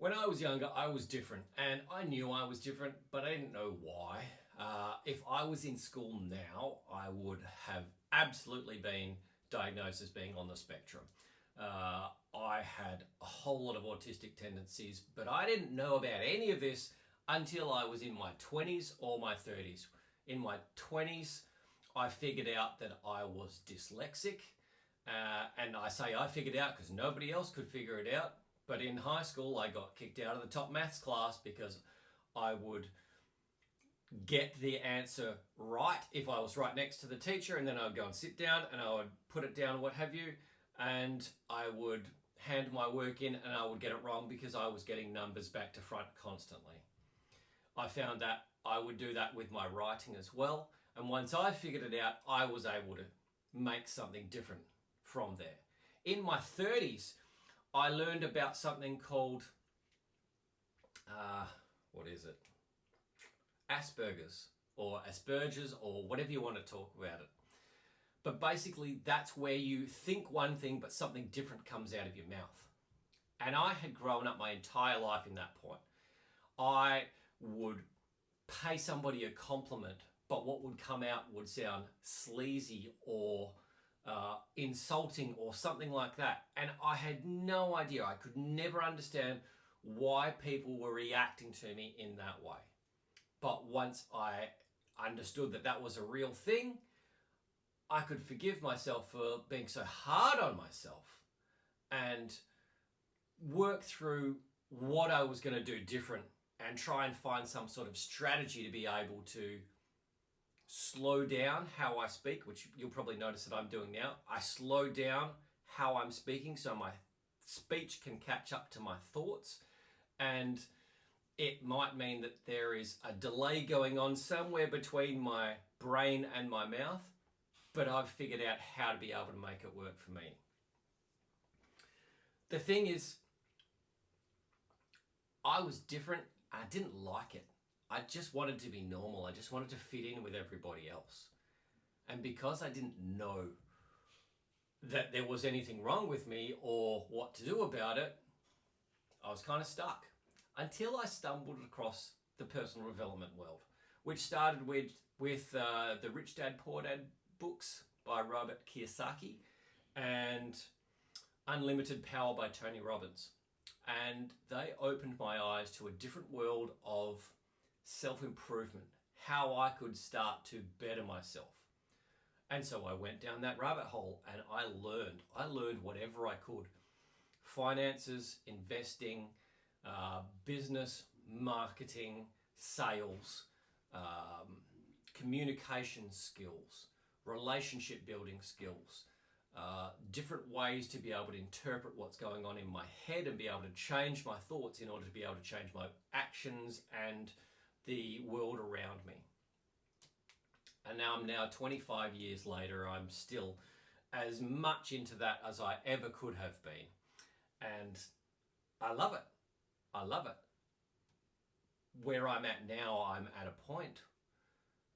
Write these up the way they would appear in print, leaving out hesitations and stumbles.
When I was younger, I was different, and I knew I was different, but I didn't know why. If I was in school now, I would have absolutely been diagnosed as being on the spectrum. I had a whole lot of autistic tendencies, but I didn't know about any of this until I was in my 20s or my 30s. In my 20s, I figured out that I was dyslexic. And I say I figured out because nobody else could figure it out. But in high school, I got kicked out of the top maths class because I would get the answer right if I was right next to the teacher, and then I would go and sit down and I would put it down, what have you, and I would hand my work in and I would get it wrong because I was getting numbers back to front constantly. I found that I would do that with my writing as well, and once I figured it out, I was able to make something different from there. In my 30s, I learned about something called, what is it? Asperger's or Asperger's or whatever you want to talk about it. But basically, that's where you think one thing, but something different comes out of your mouth. And I had grown up my entire life in that point. I would pay somebody a compliment, but what would come out would sound sleazy or insulting or something like that. And I had no idea. I could never understand why people were reacting to me in that way. But once I understood that that was a real thing, I could forgive myself for being so hard on myself and work through what I was going to do different and try and find some sort of strategy to be able to slow down how I speak, which you'll probably notice that I'm doing now. I slow down how I'm speaking so my speech can catch up to my thoughts, and it might mean that there is a delay going on somewhere between my brain and my mouth, but I've figured out how to be able to make it work for me. The thing is, I was different. I didn't like it. I just wanted to be normal. I just wanted to fit in with everybody else. And because I didn't know that there was anything wrong with me or what to do about it, I was kind of stuck until I stumbled across the personal development world, which started with the Rich Dad Poor Dad books by Robert Kiyosaki and Unlimited Power by Tony Robbins. And they opened my eyes to a different world of self-improvement, how I could start to better myself. And so I went down that rabbit hole and I learned whatever I could. Finances, investing, business, marketing, sales, communication skills, relationship building skills, different ways to be able to interpret what's going on in my head and be able to change my thoughts in order to be able to change my actions and the world around me. And now I'm 25 years later, I'm still as much into that as I ever could have been. And I love it. I love it. Where I'm at now, I'm at a point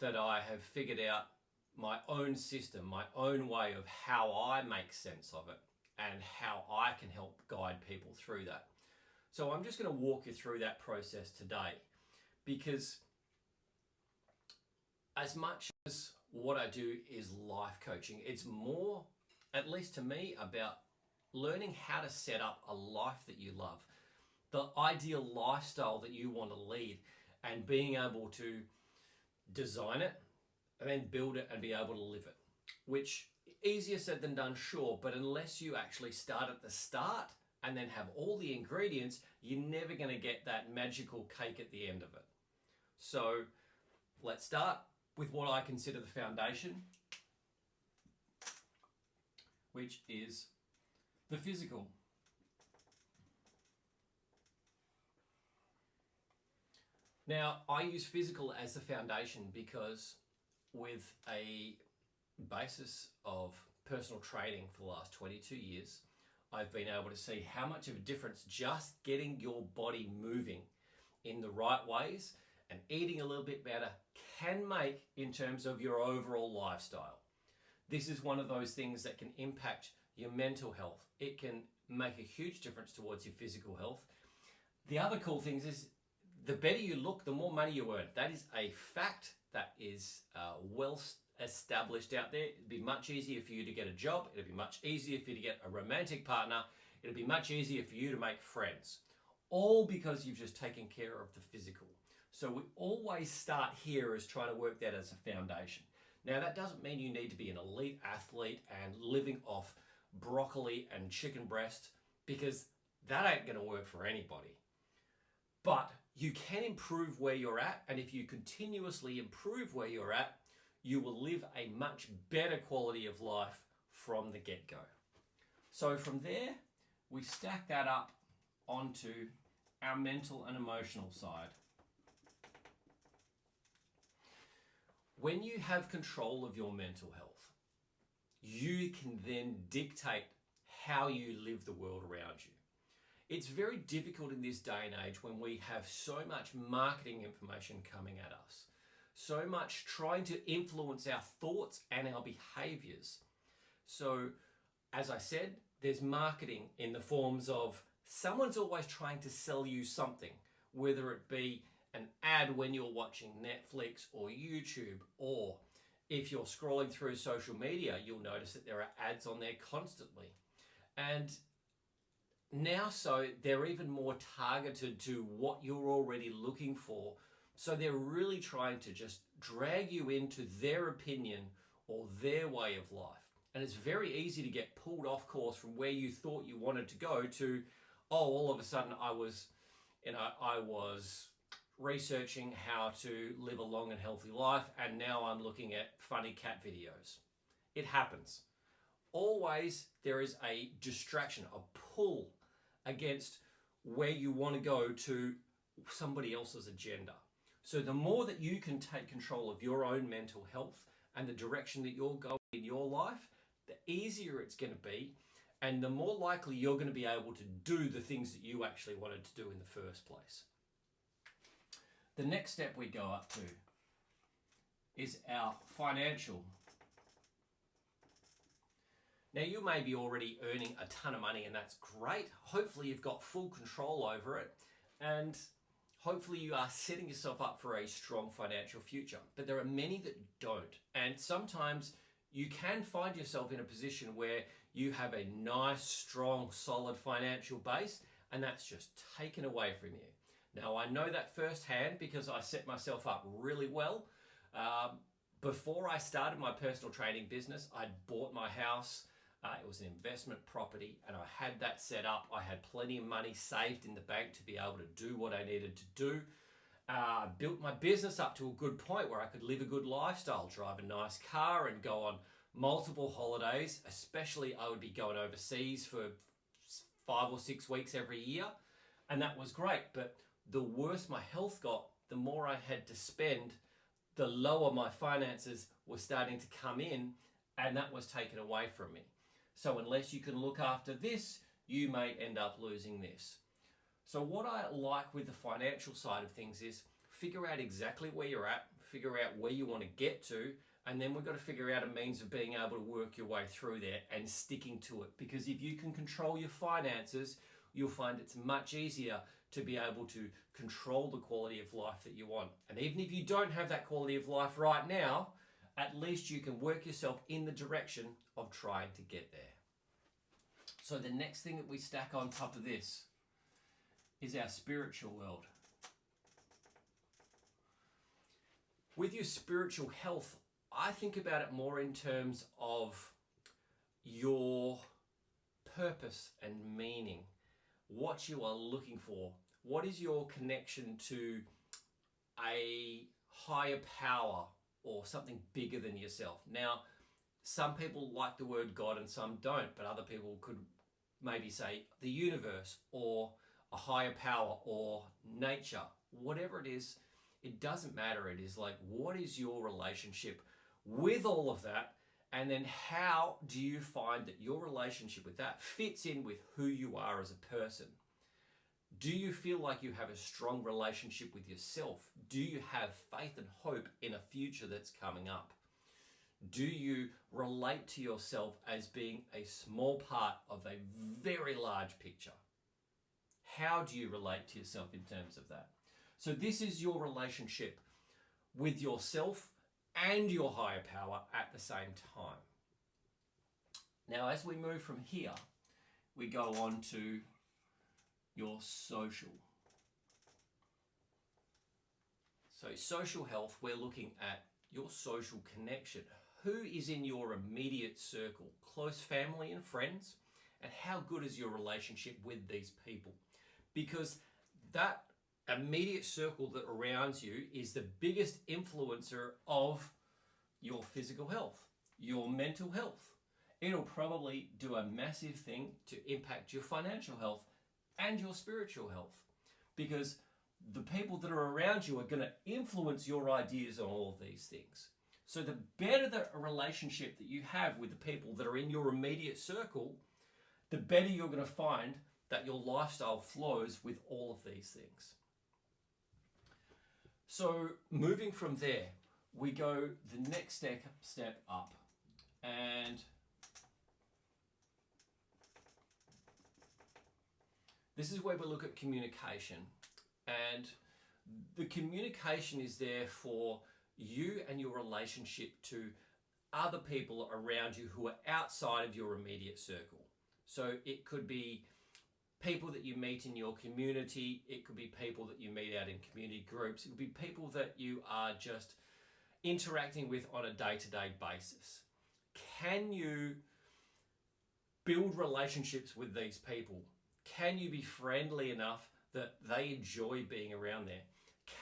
that I have figured out my own system, my own way of how I make sense of it and how I can help guide people through that. So I'm just going to walk you through that process today, because as much as what I do is life coaching, it's more, at least to me, about learning how to set up a life that you love, the ideal lifestyle that you want to lead, and being able to design it and then build it and be able to live it, which easier said than done, sure, but unless you actually start at the start and then have all the ingredients, you're never going to get that magical cake at the end of it. So let's start with what I consider the foundation, which is the physical. Now, I use physical as the foundation because with a basis of personal training for the last 22 years, I've been able to see how much of a difference just getting your body moving in the right ways and eating a little bit better can make in terms of your overall lifestyle. This is one of those things that can impact your mental health. It can make a huge difference towards your physical health. The other cool thing is the better you look, the more money you earn. That is a fact that is well established out there. It'd be much easier for you to get a job. It'd be much easier for you to get a romantic partner. It'd be much easier for you to make friends. All because you've just taken care of the physical. So we always start here as trying to work that as a foundation. Now that doesn't mean you need to be an elite athlete and living off broccoli and chicken breast, because that ain't going to work for anybody. But you can improve where you're at, and if you continuously improve where you're at, you will live a much better quality of life from the get-go. So from there, we stack that up onto our mental and emotional side. When you have control of your mental health, you can then dictate how you live the world around you. It's very difficult in this day and age when we have so much marketing information coming at us, so much trying to influence our thoughts and our behaviors. So, as I said, there's marketing in the forms of someone's always trying to sell you something, whether it be an ad when you're watching Netflix or YouTube, or if you're scrolling through social media, you'll notice that there are ads on there constantly. And now so they're even more targeted to what you're already looking for. So they're really trying to just drag you into their opinion or their way of life. And it's very easy to get pulled off course from where you thought you wanted to go to, oh, all of a sudden I was researching how to live a long and healthy life, and now I'm looking at funny cat videos. It happens. Always there is a distraction, a pull against where you want to go to somebody else's agenda. So the more that you can take control of your own mental health and the direction that you're going in your life, the easier it's going to be, and the more likely you're going to be able to do the things that you actually wanted to do in the first place. The next step we go up to is our financial. Now you may be already earning a ton of money, and that's great. Hopefully you've got full control over it, and hopefully you are setting yourself up for a strong financial future. But there are many that don't, and sometimes you can find yourself in a position where you have a nice, strong, solid financial base, and that's just taken away from you. Now, I know that firsthand because I set myself up really well. Before I started my personal training business, I'd bought my house. It was an investment property, and I had that set up. I had plenty of money saved in the bank to be able to do what I needed to do. I built my business up to a good point where I could live a good lifestyle, drive a nice car, and go on multiple holidays. Especially, I would be going overseas for 5 or 6 weeks every year, and that was great. But the worse my health got, the more I had to spend, the lower my finances were starting to come in, and that was taken away from me. So unless you can look after this, you may end up losing this. So what I like with the financial side of things is figure out exactly where you're at, figure out where you want to get to, and then we've got to figure out a means of being able to work your way through there and sticking to it. Because if you can control your finances, you'll find it's much easier to be able to control the quality of life that you want. And even if you don't have that quality of life right now, at least you can work yourself in the direction of trying to get there. So the next thing that we stack on top of this is our spiritual world. With your spiritual health, I think about it more in terms of your purpose and meaning. What you are looking for. What is your connection to a higher power or something bigger than yourself? Now, some people like the word God and some don't, but other people could maybe say the universe or a higher power or nature. Whatever it is, it doesn't matter. It is like, what is your relationship with all of that? And then how do you find that your relationship with that fits in with who you are as a person? Do you feel like you have a strong relationship with yourself? Do you have faith and hope in a future that's coming up? Do you relate to yourself as being a small part of a very large picture? how do you relate to yourself in terms of that? So this is your relationship with yourself and your higher power at the same time. Now, as we move from here, we go on to your social. So social health, we're looking at your social connection. Who is in your immediate circle, close family and friends, and how good is your relationship with these people? Because that immediate circle that surrounds you is the biggest influencer of your physical health, your mental health. It'll probably do a massive thing to impact your financial health and your spiritual health, because the people that are around you are going to influence your ideas on all of these things. So the better the relationship that you have with the people that are in your immediate circle, the better you're going to find that your lifestyle flows with all of these things. So moving from there, we go the next step up, and this is where we look at communication. And the communication is there for you and your relationship to other people around you who are outside of your immediate circle. So it could be people that you meet in your community. It could be people that you meet out in community groups. It could be people that you are just interacting with on a day-to-day basis. Can you build relationships with these people? Can you be friendly enough that they enjoy being around there?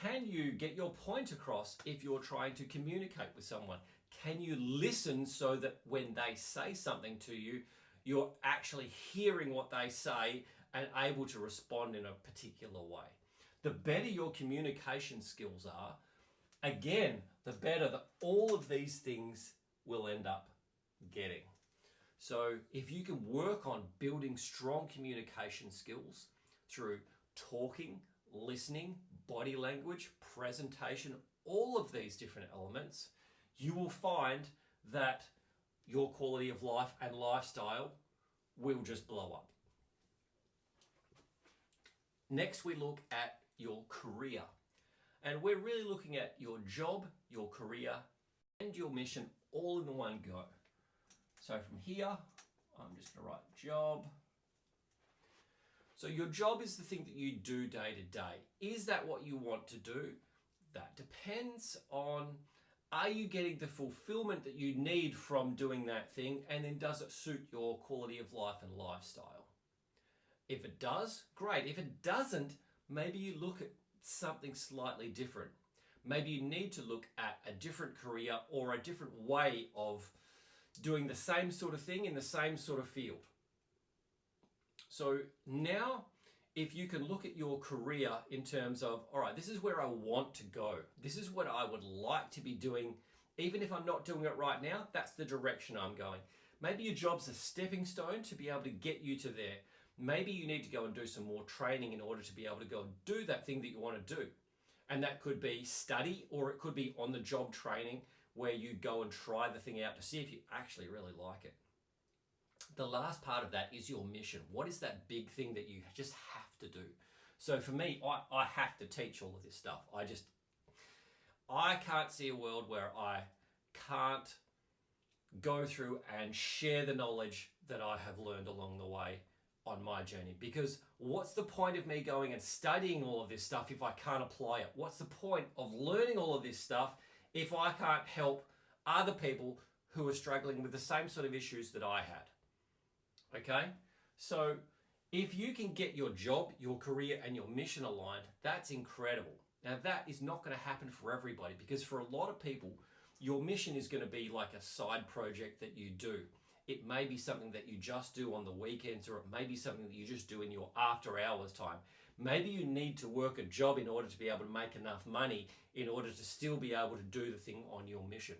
Can you get your point across if you're trying to communicate with someone? Can you listen so that when they say something to you, you're actually hearing what they say and able to respond in a particular way? The better your communication skills are, again, the better that all of these things will end up getting. So if you can work on building strong communication skills through talking, listening, body language, presentation, all of these different elements, you will find that your quality of life and lifestyle will just blow up. Next, we look at your career. And we're really looking at your job, your career, and your mission all in the one go. So from here, I'm just going to write job. So your job is the thing that you do day to day. Is that what you want to do? That depends on, are you getting the fulfillment that you need from doing that thing, and then does it suit your quality of life and lifestyle? If it does, great. If it doesn't, maybe you look at something slightly different. Maybe you need to look at a different career or a different way of doing the same sort of thing in the same sort of field. So now, if you can look at your career in terms of, all right, this is where I want to go. This is what I would like to be doing. Even if I'm not doing it right now, that's the direction I'm going. Maybe your job's a stepping stone to be able to get you to there. Maybe you need to go and do some more training in order to be able to go and do that thing that you want to do. And that could be study, or it could be on-the-job training where you go and try the thing out to see if you actually really like it. The last part of that is your mission. What is that big thing that you just have to do? So for me, I have to teach all of this stuff. I can't see a world where I can't go through and share the knowledge that I have learned along the way on my journey. Because what's the point of me going and studying all of this stuff if I can't apply it? What's the point of learning all of this stuff if I can't help other people who are struggling with the same sort of issues that I had? Okay, so if you can get your job, your career, and your mission aligned, that's incredible. Now, that is not going to happen for everybody, because for a lot of people, your mission is going to be like a side project that you do. It may be something that you just do on the weekends, or it may be something that you just do in your after hours time. Maybe you need to work a job in order to be able to make enough money in order to still be able to do the thing on your mission.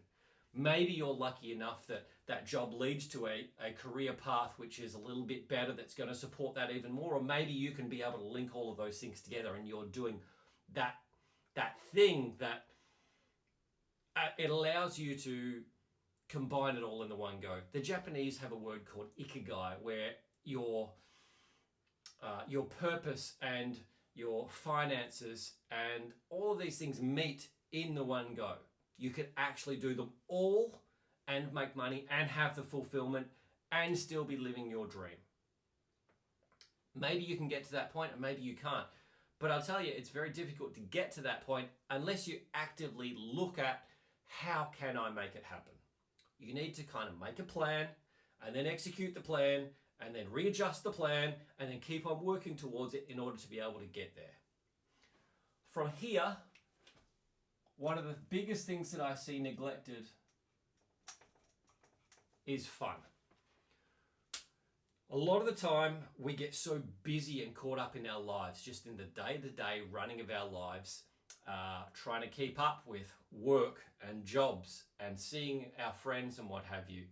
Maybe you're lucky enough that that job leads to a career path which is a little bit better, that's going to support that even more. Or maybe you can be able to link all of those things together and you're doing that thing that it allows you to combine it all in the one go. The Japanese have a word called ikigai, where your purpose and your finances and all of these things meet in the one go. You can actually do them all and make money and have the fulfillment and still be living your dream. Maybe you can get to that point and maybe you can't. But I'll tell you, it's very difficult to get to that point unless you actively look at how can I make it happen. You need to kind of make a plan and then execute the plan and then readjust the plan and then keep on working towards it in order to be able to get there. From here, one of the biggest things that I see neglected is fun. A lot of the time, we get so busy and caught up in our lives, just in the day-to-day running of our lives, trying to keep up with work and jobs and seeing our friends and what have you,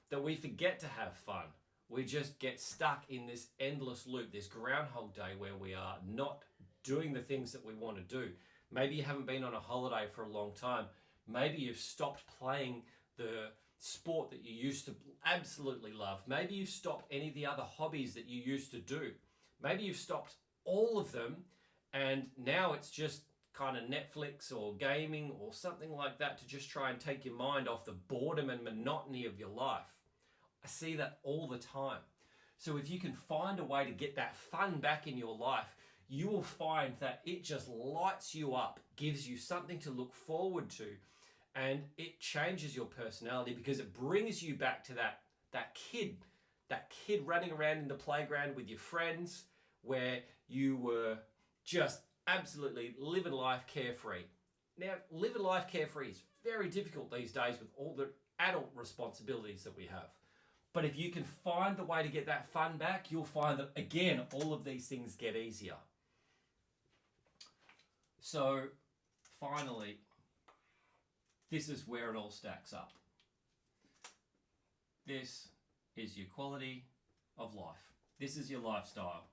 that we forget to have fun. We just get stuck in this endless loop, this Groundhog Day where we are not doing the things that we want to do. Maybe you haven't been on a holiday for a long time. Maybe you've stopped playing the sport that you used to absolutely love. Maybe you've stopped any of the other hobbies that you used to do. Maybe you've stopped all of them and now it's just kind of Netflix or gaming or something like that to just try and take your mind off the boredom and monotony of your life. I see that all the time. So if you can find a way to get that fun back in your life, you will find that it just lights you up, gives you something to look forward to, and it changes your personality because it brings you back to that kid running around in the playground with your friends where you were just absolutely living life carefree. Now, living life carefree is very difficult these days with all the adult responsibilities that we have. But if you can find the way to get that fun back, you'll find that, again, all of these things get easier. So, finally, this is where it all stacks up. This is your quality of life. This is your lifestyle.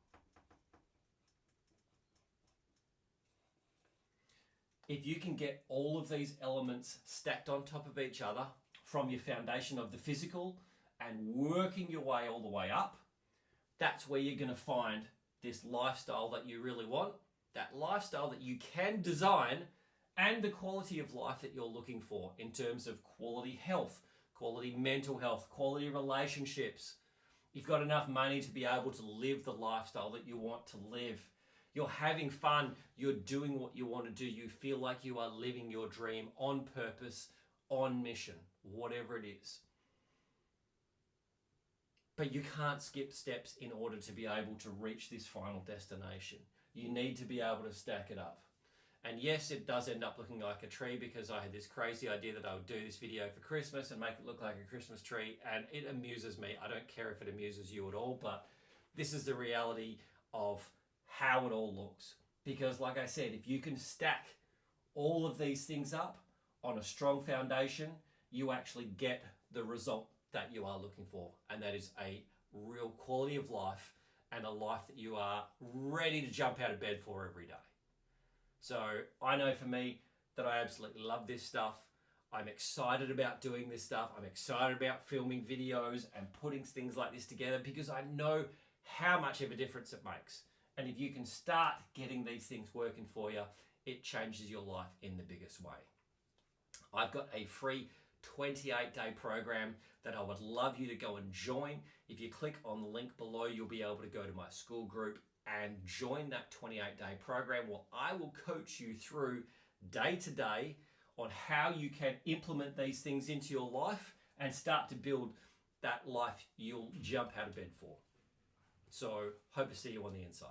If you can get all of these elements stacked on top of each other from your foundation of the physical and working your way all the way up, that's where you're going to find this lifestyle that you really want, that lifestyle that you can design, and the quality of life that you're looking for in terms of quality health, quality mental health, quality relationships. You've got enough money to be able to live the lifestyle that you want to live. You're having fun, you're doing what you want to do, you feel like you are living your dream on purpose, on mission, whatever it is. But you can't skip steps in order to be able to reach this final destination. You need to be able to stack it up. And yes, it does end up looking like a tree because I had this crazy idea that I would do this video for Christmas and make it look like a Christmas tree, and it amuses me. I don't care if it amuses you at all, but this is the reality of how it all looks. Because like I said, if you can stack all of these things up on a strong foundation, you actually get the result that you are looking for, and that is a real quality of life and a life that you are ready to jump out of bed for every day. So I know for me that I absolutely love this stuff. I'm excited about doing this stuff. I'm excited about filming videos and putting things like this together because I know how much of a difference it makes. And if you can start getting these things working for you, it changes your life in the biggest way. I've got a free 28-day program that I would love you to go and join. If you click on the link below, you'll be able to go to my school group and join that 28-day program where I will coach you through day to day on how you can implement these things into your life and start to build that life you'll jump out of bed for. So, hope to see you on the inside.